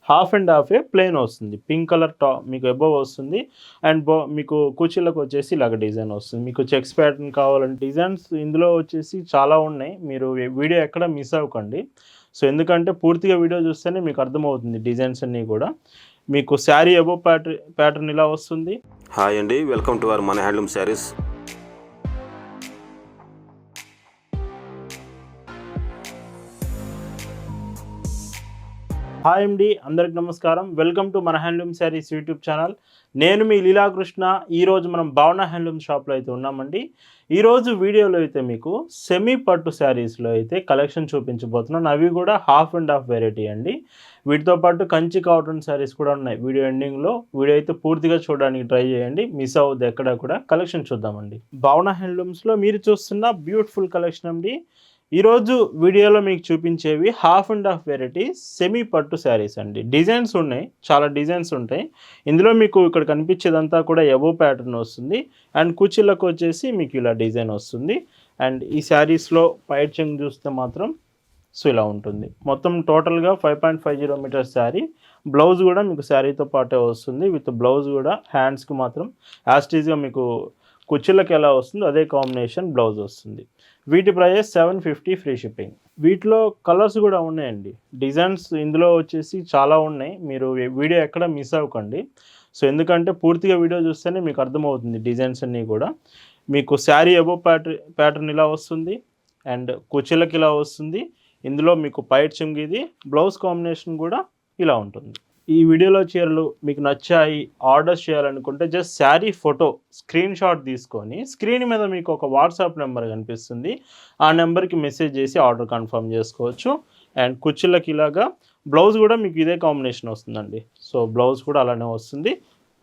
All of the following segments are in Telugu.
హాఫ్ అండ్ హాఫ్ ప్లెయిన్ వస్తుంది. పింక్ కలర్ మీకు అబోవ్ వస్తుంది. అండ్ మీకు కుర్చీలకు వచ్చేసి ఇలాగ డిజైన్ వస్తుంది. మీకు చెక్స్ ప్యాటర్న్ కావాలంటే డిజైన్స్ ఇందులో వచ్చేసి చాలా ఉన్నాయి. మీరు వీడియో ఎక్కడ మిస్ అవ్వకండి. సో ఎందుకంటే పూర్తిగా వీడియో చూస్తేనే మీకు అర్థమవుతుంది డిజైన్స్ అన్నీ కూడా. మీకు శారీ అబోవ్ ప్యాటర్న్ ఇలా వస్తుంది. హాయ్ అండి, వెల్కమ్ టు అవర్ మన హ్యాండ్లూమ్ శారీస్. హాయ్ అండి, అందరికి నమస్కారం. వెల్కమ్ టు మన హ్యాండ్లూమ్ శారీస్ యూట్యూబ్ ఛానల్. నేను మీ లీలాకృష్ణ. ఈరోజు మనం భావన హ్యాండ్లూమ్ షాప్లో అయితే ఉన్నామండి. ఈరోజు వీడియోలో అయితే మీకు సెమీ పట్టు శారీస్లో అయితే కలెక్షన్ చూపించబోతున్నాను. అవి కూడా హాఫ్ అండ్ హాఫ్ వెరైటీ అండి. వీటితో పాటు కంచి కాటన్ శారీస్ కూడా ఉన్నాయి. వీడియో ఎండింగ్లో వీడియో అయితే పూర్తిగా చూడడానికి ట్రై చేయండి, మిస్ అవ్వద్దు ఎక్కడ కూడా. కలెక్షన్ చూద్దామండి. భావన హ్యాండ్లూమ్స్లో మీరు చూస్తున్న బ్యూటిఫుల్ కలెక్షన్ అండి. ఈరోజు వీడియోలో మీకు చూపించేవి half and half variety semi పట్టు శారీస్ అండి. డిజైన్స్ ఉన్నాయి, చాలా డిజైన్స్ ఉంటాయి. ఇందులో మీకు ఇక్కడ కనిపించేదంతా కూడా ఎబో ప్యాటర్న్ వస్తుంది. అండ్ కుర్చీలకు వచ్చేసి మీకు ఇలా డిజైన్ వస్తుంది. అండ్ ఈ శారీస్లో పైట్ చెంగ్ చూస్తే మాత్రం సో ఇలా ఉంటుంది. మొత్తం టోటల్గా 5.50 మీటర్స్ శారీ. బ్లౌజ్ కూడా మీకు శారీతో పాటే వస్తుంది. విత్ బ్లౌజ్ కూడా హ్యాండ్స్కి మాత్రం యాస్టీజ్గా మీకు కుర్చీలకు ఎలా వస్తుందో అదే కాంబినేషన్ బ్లౌజ్ వస్తుంది. వీటి ప్రైస్ 750 ఫ్రీ షిప్పింగ్. వీటిలో కలర్స్ కూడా ఉన్నాయండి. డిజైన్స్ ఇందులో వచ్చేసి చాలా ఉన్నాయి. మీరు వీడియో ఎక్కడ మిస్ అవ్వకండి. సో ఎందుకంటే పూర్తిగా వీడియో చూస్తేనే మీకు అర్థమవుతుంది డిజైన్స్ అన్నీ కూడా. మీకు శారీ అబోవ్ ప్యాటర్న్ ఇలా వస్తుంది. అండ్ కుర్చీలకు ఇలా వస్తుంది. ఇందులో మీకు పైట్ చెంగిది బ్లౌజ్ కాంబినేషన్ కూడా ఇలా ఉంటుంది. ఈ వీడియోలో చీరలు మీకు నచ్చాయి, ఆర్డర్స్ చేయాలనుకుంటే just sari photo screen shot తీసుకొని స్క్రీన్ మీద మీకు ఒక వాట్సాప్ నెంబర్ కనిపిస్తుంది. ఆ నెంబర్కి మెసేజ్ చేసి ఆర్డర్ కన్ఫర్మ్ చేసుకోవచ్చు. అండ్ కుర్చీలకి ఇలాగా బ్లౌజ్ కూడా మీకు ఇదే కాంబినేషన్ వస్తుందండి. సో బ్లౌజ్ కూడా అలానే వస్తుంది.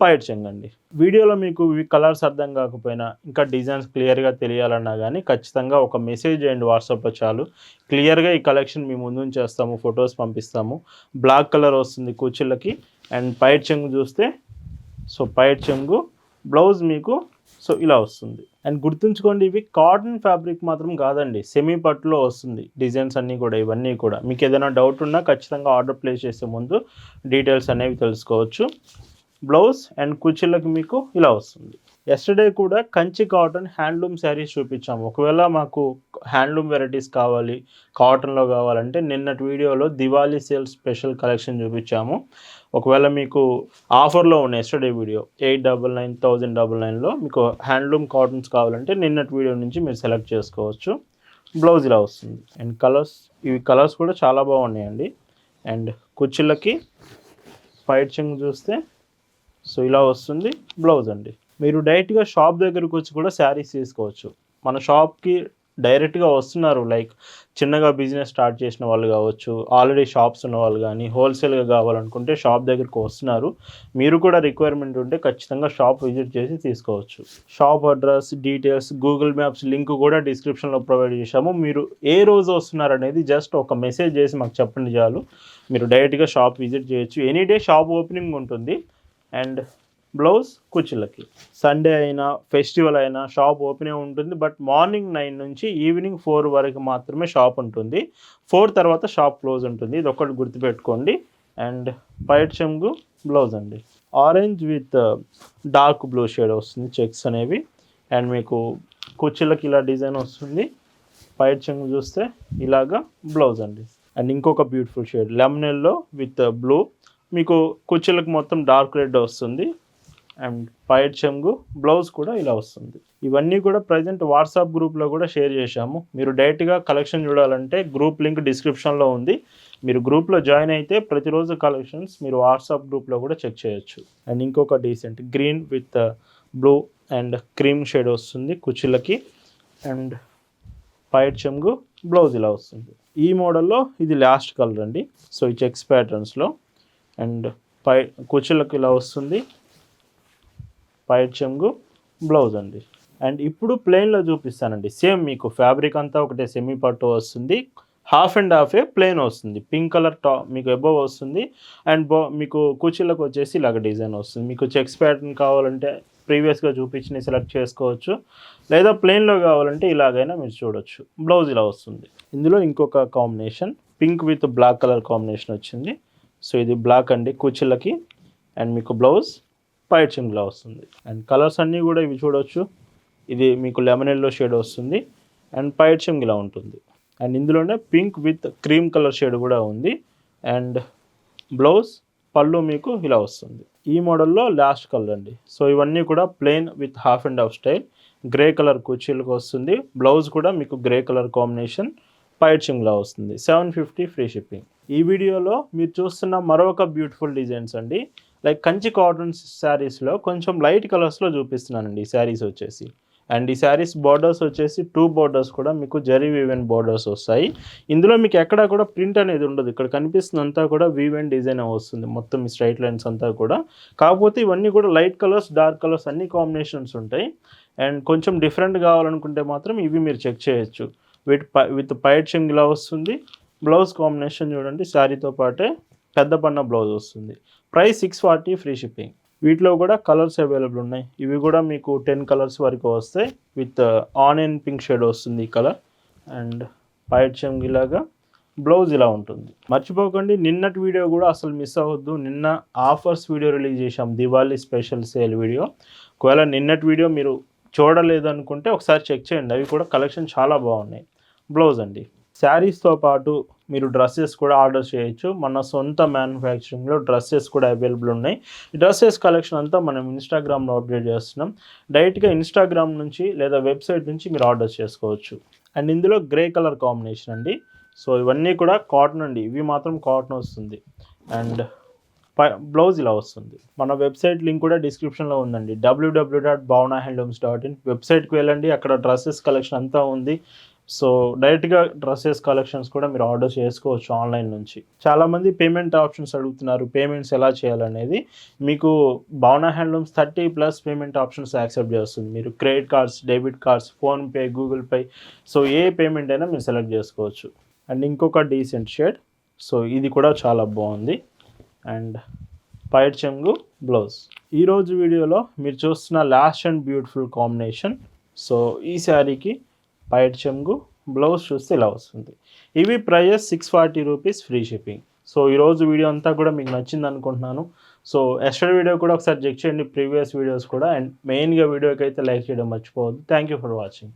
పైట్ చెంగండి. వీడియోలో మీకు ఇవి కలర్స్ అర్థం కాకపోయినా ఇంకా డిజైన్స్ క్లియర్గా తెలియాలన్నా కానీ ఖచ్చితంగా ఒక మెసేజ్ చేయండి వాట్సాప్లో చాలు. క్లియర్గా ఈ కలెక్షన్ మీ ముందు చేస్తాము, ఫొటోస్ పంపిస్తాము. బ్లాక్ కలర్ వస్తుంది కుర్చీలకి. అండ్ పైట్ చెంగు చూస్తే సో పైట్ చెంగు బ్లౌజ్ మీకు సో ఇలా వస్తుంది. అండ్ గుర్తుంచుకోండి, ఇవి కాటన్ ఫ్యాబ్రిక్ మాత్రం కాదండి, సెమీ పట్టులో వస్తుంది. డిజైన్స్ అన్నీ కూడా ఇవన్నీ కూడా మీకు ఏదైనా డౌట్ ఉన్నా ఖచ్చితంగా ఆర్డర్ ప్లేస్ చేసే ముందు డీటెయిల్స్ అనేవి తెలుసుకోవచ్చు. బ్లౌజ్ అండ్ కుర్చీలకు మీకు ఇలా వస్తుంది. ఎస్టర్డే కూడా కంచి కాటన్ హ్యాండ్లూమ్ శారీస్ చూపించాము. ఒకవేళ మాకు హ్యాండ్లూమ్ వెరైటీస్ కావాలి, కాటన్లో కావాలంటే నిన్నటి వీడియోలో దివాళీ సేల్ స్పెషల్ కలెక్షన్ చూపించాము. ఒకవేళ మీకు ఆఫర్లో ఉన్న ఎస్టర్డే వీడియో 899 1099లో మీకు హ్యాండ్లూమ్ కాటన్స్ కావాలంటే నిన్నటి వీడియో నుంచి మీరు సెలెక్ట్ చేసుకోవచ్చు. బ్లౌజ్ ఇలా వస్తుంది. అండ్ ఇవి కలర్స్ కూడా చాలా బాగున్నాయండి. అండ్ కుర్చీలకి పైట్ చెంగు చూస్తే సో ఇలా వస్తుంది బ్లౌజ్ అండి. మీరు డైరెక్ట్గా షాప్ దగ్గరకు వచ్చి కూడా శారీస్ తీసుకోవచ్చు. మన షాప్కి డైరెక్ట్గా వస్తున్నారు, లైక్ చిన్నగా బిజినెస్ స్టార్ట్ చేసిన వాళ్ళు కావచ్చు, ఆల్రెడీ షాప్స్ ఉన్న వాళ్ళు కానీ హోల్సేల్గా కావాలనుకుంటే షాప్ దగ్గరకు వస్తున్నారు. మీరు కూడా రిక్వైర్మెంట్ ఉంటే ఖచ్చితంగా షాప్ విజిట్ చేసి తీసుకోవచ్చు. Shop address, details, Google maps link కూడా డిస్క్రిప్షన్లో ప్రొవైడ్ చేశాము. మీరు ఏ రోజు వస్తున్నారు అనేది జస్ట్ ఒక మెసేజ్ చేసి మాకు చెప్పండి చాలు. మీరు డైరెక్ట్గా షాప్ విజిట్ చేయొచ్చు. ఎనీ డే షాప్ ఓపెనింగ్ ఉంటుంది. అండ్ బ్లౌజ్ కుర్చీలకి సండే అయినా ఫెస్టివల్ అయినా షాప్ ఓపెన్ ఉంటుంది. బట్ మార్నింగ్ 9 నుంచి ఈవినింగ్ 4 వరకు మాత్రమే షాప్ ఉంటుంది. 4 తర్వాత షాప్ క్లోజ్ ఉంటుంది. ఇది ఒకటి గుర్తుపెట్టుకోండి. అండ్ పైట్ చెంగు బ్లౌజ్ అండి. Orange with dark blue shade వస్తుంది చెక్స్ అనేవి. అండ్ మీకు కుర్చీలకి ఇలా డిజైన్ వస్తుంది. పైట్ చెంగు చూస్తే ఇలాగా బ్లౌజ్ అండి. అండ్ ఇంకొక beautiful shade lemon yellow with blue. మీకు కుర్చీలకు మొత్తం డార్క్ రెడ్ వస్తుంది. అండ్ పైట్ చెంగు బ్లౌజ్ కూడా ఇలా వస్తుంది. ఇవన్నీ కూడా ప్రజెంట్ వాట్సాప్ గ్రూప్లో కూడా షేర్ చేశాము. మీరు డైరెక్ట్గా కలెక్షన్ చూడాలంటే గ్రూప్ లింక్ డిస్క్రిప్షన్లో ఉంది. మీరు గ్రూప్లో జాయిన్ అయితే ప్రతిరోజు కలెక్షన్స్ మీరు వాట్సాప్ గ్రూప్లో కూడా చెక్ చేయొచ్చు. అండ్ ఇంకొక decent green with blue and cream shade వస్తుంది కుర్చీలకి. అండ్ పైట్ చెంగు బ్లౌజ్ ఇలా వస్తుంది. ఈ మోడల్లో ఇది లాస్ట్ కలర్ అండి. సో ఈ చెక్స్ ప్యాటర్న్స్లో. అండ్ కుర్చీలకు ఇలా వస్తుంది. పైట్ చెంగు బ్లౌజ్ అండి. అండ్ ఇప్పుడు ప్లెయిన్లో చూపిస్తానండి. సేమ్ మీకు ఫ్యాబ్రిక్ అంతా ఒకటే సెమీ పట్టు వస్తుంది. హాఫ్ అండ్ హాఫ్ ప్లెయిన్ వస్తుంది. పింక్ కలర్ మీకు అబోవ్ వస్తుంది. అండ్ మీకు కుర్చీలకు వచ్చేసి ఇలాగ డిజైన్ వస్తుంది. మీకు చెక్స్ ప్యాటర్న్ కావాలంటే ప్రీవియస్గా చూపించి సెలెక్ట్ చేసుకోవచ్చు. లేదా ప్లెయిన్లో కావాలంటే ఇలాగైనా మీరు చూడొచ్చు. బ్లౌజ్ ఇలా వస్తుంది. ఇందులో ఇంకొక combination pink with black colour combination వచ్చింది. సో ఇది బ్లాక్ అండి కుర్చీలకి. అండ్ మీకు బ్లౌజ్ పైట్ చెంగులా వస్తుంది. అండ్ కలర్స్ అన్నీ కూడా ఇవి చూడవచ్చు. ఇది మీకు లెమన్ ఎల్లో షేడ్ వస్తుంది అండ్ పైట్ చెంగు ఇలా ఉంటుంది. అండ్ ఇందులోనే pink with cream colour shade కూడా ఉంది. అండ్ బ్లౌజ్ పళ్ళు మీకు ఇలా వస్తుంది. ఈ మోడల్లో లాస్ట్ కలర్ అండి. సో ఇవన్నీ కూడా plain with half and half style grey colour కుర్చీలకు వస్తుంది. బ్లౌజ్ కూడా మీకు గ్రే కలర్ కాంబినేషన్ పైట్ చెంగులా వస్తుంది. 750 ఫ్రీ షిప్పింగ్. ఈ వీడియోలో మీరు చూస్తున్న మరొక బ్యూటిఫుల్ డిజైన్స్ అండి. లైక్ కంచి కాటన్ శారీస్లో కొంచెం లైట్ కలర్స్లో చూపిస్తున్నానండి ఈ శారీస్ వచ్చేసి. అండ్ ఈ శారీస్ బార్డర్స్ వచ్చేసి 2 బార్డర్స్ కూడా మీకు జరీ వీవెన్ బార్డర్స్ వస్తాయి. ఇందులో మీకు ఎక్కడా కూడా ప్రింట్ అనేది ఉండదు. ఇక్కడ కనిపిస్తుందంతా కూడా వీవెన్ డిజైన్ వస్తుంది మొత్తం ఈ స్ట్రైట్ లైన్స్ అంతా కూడా. కాకపోతే ఇవన్నీ కూడా లైట్ కలర్స్ డార్క్ కలర్స్ అన్ని కాంబినేషన్స్ ఉంటాయి. అండ్ కొంచెం డిఫరెంట్ కావాలనుకుంటే మాత్రం ఇవి మీరు చెక్ చేయొచ్చు. విత్ పైట్ చెంగు ఇలా వస్తుంది. బ్లౌజ్ కాంబినేషన్ చూడండి శారీతో పాటే పెద్ద పన్న బ్లౌజ్ వస్తుంది. Price 640 free shipping. వీటిలో కూడా కలర్స్ అవైలబుల్ ఉన్నాయి. ఇవి కూడా మీకు 10 కలర్స్ వరకు వస్తాయి. విత్ ఆనియన్ పింక్ షేడ్ వస్తుంది ఈ కలర్. అండ్ పైట్ చెంగు ఇలాగా బ్లౌజ్ ఇలా ఉంటుంది. మర్చిపోకండి నిన్నటి వీడియో కూడా అసలు మిస్ అవ్వద్దు. నిన్న ఆఫర్స్ వీడియో రిలీజ్ చేశాం, దివాళీ స్పెషల్ సేల్ వీడియో. ఒకవేళ నిన్నటి వీడియో మీరు చూడలేదు అనుకుంటే ఒకసారి చెక్ చేయండి. అవి కూడా కలెక్షన్ చాలా బాగున్నాయి. బ్లౌజ్ అండి. శారీస్తో పాటు మీరు డ్రెస్సెస్ కూడా ఆర్డర్ చేయొచ్చు. మన సొంత మ్యానుఫ్యాక్చరింగ్లో డ్రెస్సెస్ కూడా అవైలబుల్ ఉన్నాయి. ఈ డ్రెస్సెస్ కలెక్షన్ అంతా మనం ఇన్స్టాగ్రామ్లో అప్డేట్ చేస్తున్నాం. డైరెక్ట్గా ఇన్స్టాగ్రామ్ నుంచి లేదా వెబ్సైట్ నుంచి మీరు ఆర్డర్ చేసుకోవచ్చు. అండ్ ఇందులో గ్రే కలర్ కాంబినేషన్ అండి. సో ఇవన్నీ కూడా కాటన్ అండి. ఇవి మాత్రం కాటన్ వస్తుంది. అండ్ బ్లౌజ్ ఇలా వస్తుంది. మన వెబ్సైట్ లింక్ కూడా డిస్క్రిప్షన్లో ఉందండి. www.bhavnahandlooms.in వెబ్సైట్కి వెళ్ళండి. అక్కడ డ్రెస్సెస్ కలెక్షన్ అంతా ఉంది. సో డైరెక్ట్గా డ్రెస్సెస్ కలెక్షన్స్ కూడా మీరు ఆర్డర్ చేసుకోవచ్చు ఆన్లైన్ నుంచి. చాలామంది పేమెంట్ ఆప్షన్స్ అడుగుతున్నారు, పేమెంట్స్ ఎలా చేయాలనేది. మీకు భావన హ్యాండ్లూమ్స్ 30+ పేమెంట్ ఆప్షన్స్ యాక్సెప్ట్ చేస్తుంది. మీరు credit cards, debit cards, PhonePe, Google pay, so ఏ పేమెంట్ అయినా మీరు సెలెక్ట్ చేసుకోవచ్చు. అండ్ ఇంకొక డీసెంట్ షేడ్. సో ఇది కూడా చాలా బాగుంది. అండ్ పైట్ చెంగు బ్లౌజ్. ఈరోజు వీడియోలో మీరు చూస్తున్న last and beautiful combination. So ఈ శారీకి పైట్ చెంగు బ్లౌజ్ చూస్తే ఇలా వస్తుంది. ఇవి price 640 rupees free shipping. So ఈరోజు వీడియో అంతా కూడా మీకు నచ్చింది అనుకుంటున్నాను. సో ఎస్టర్ వీడియో కూడా ఒకసారి చెక్ చేయండి, ప్రీవియస్ వీడియోస్ కూడా. అండ్ మెయిన్గా వీడియోకి అయితే లైక్ చేయడం మర్చిపోవద్దు. Thank you for watching.